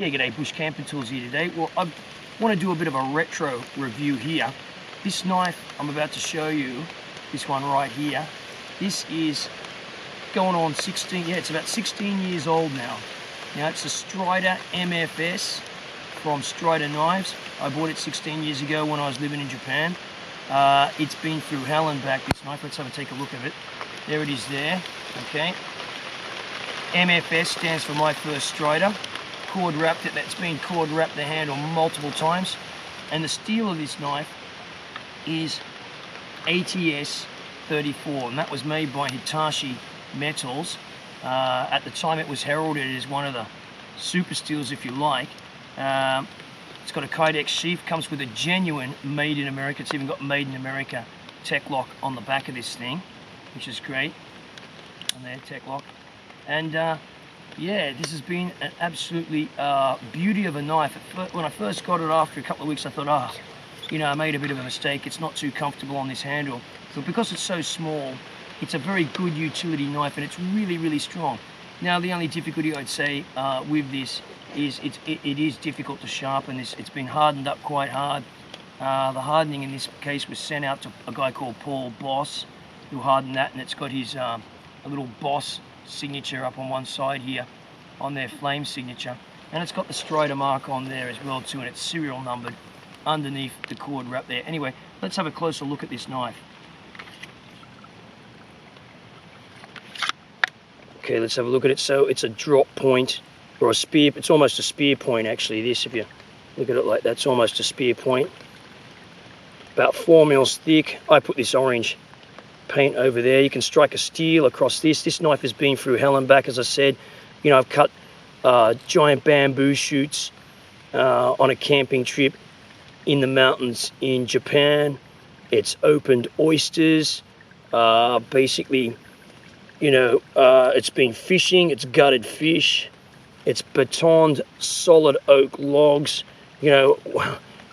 Yeah, g'day, Bush Camping Tools here today. Well, I want to do a bit of a retro review here. This knife I'm about to show you, this one right here, this is going on 16, yeah, it's about 16 years old now. Now it's a Strider MFS from Strider Knives. I bought it 16 years ago when I was living in Japan. It's been through hell and back, this knife. Let's have a take a look at it. There it is there, okay. MFS stands for My First Strider. Cord wrapped it, that's been cord wrapped the handle multiple times. And the steel of this knife is ATS34, and that was made by Hitachi Metals. At the time it was heralded as one of the super steels, if you like. It's got a Kydex sheath, comes with a genuine made in America. It's even got made in America tech lock on the back of this thing, which is great. And there, tech lock. And yeah, this has been an absolutely beauty of a knife. When I first got it, after a couple of weeks, I thought, you know, I made a bit of a mistake. It's not too comfortable on this handle. But because it's so small, it's a very good utility knife, and it's really, really strong. Now, the only difficulty I'd say with this is it is difficult to sharpen this. It's been hardened up quite hard. The hardening in this case was sent out to a guy called Paul Boss, who hardened that, and it's got his a little Boss signature up on one side here on their flame signature, and it's got the Strider mark on there as well too, and it's serial numbered underneath the cord wrap there. Anyway, let's have a closer look at this knife. Okay, let's have a look at it. So it's a drop point, or a spear. It's almost a spear point actually, this, if you look at it like that, it's almost a spear point. About 4 mils thick. I put this orange paint over there. You can strike a steel across this. This knife has been through hell and back, as I said. You know, I've cut giant bamboo shoots on a camping trip in the mountains in Japan. It's opened oysters, basically, you know, it's been fishing, it's gutted fish, it's batoned solid oak logs, you know,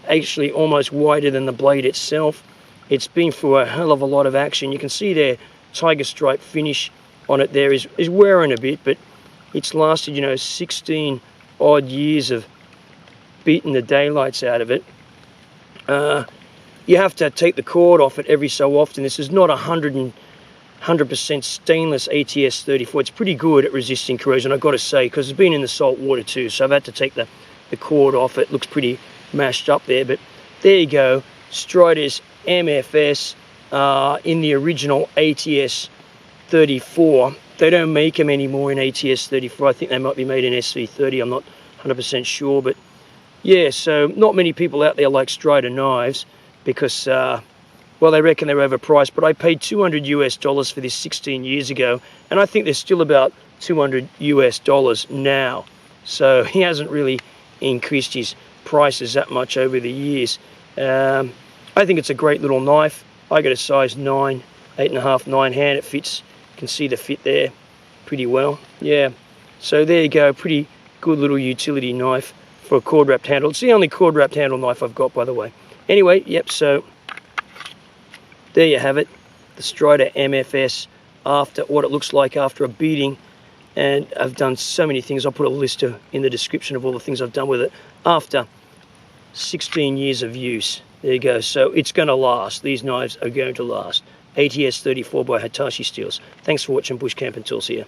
actually almost wider than the blade itself. It's been through a hell of a lot of action. You can see their tiger stripe finish on it there is wearing a bit, but it's lasted, you know, 16 odd years of beating the daylights out of it. You have to take the cord off it every so often. This is not 100% stainless ATS34. It's pretty good at resisting corrosion, I've got to say, because it's been in the salt water too, so I've had to take the cord off. It looks pretty mashed up there, but there you go. Strider's MFS in the original ATS34. They don't make them anymore in ATS34. I think they might be made in SV30. I'm not 100% sure, but yeah, so not many people out there like Strider knives because, well, they reckon they're overpriced, but I paid $200 US for this 16 years ago, and I think they're still about $200 US now. So he hasn't really increased his prices that much over the years. I think it's a great little knife. I got a size 9, 8.5, 9 hand. It fits. You can see the fit there pretty well. Yeah. So there you go. Pretty good little utility knife for a cord wrapped handle. It's the only cord wrapped handle knife I've got, by the way. Anyway, yep. So there you have it. The Strider MFS after, what it looks like after a beating. And I've done so many things. I'll put a list in the description of all the things I've done with it after 16 years of use. There you go. So it's going to last. These knives are going to last. ATS34 by Hitachi Steels. Thanks for watching. Bush Camping Tools here.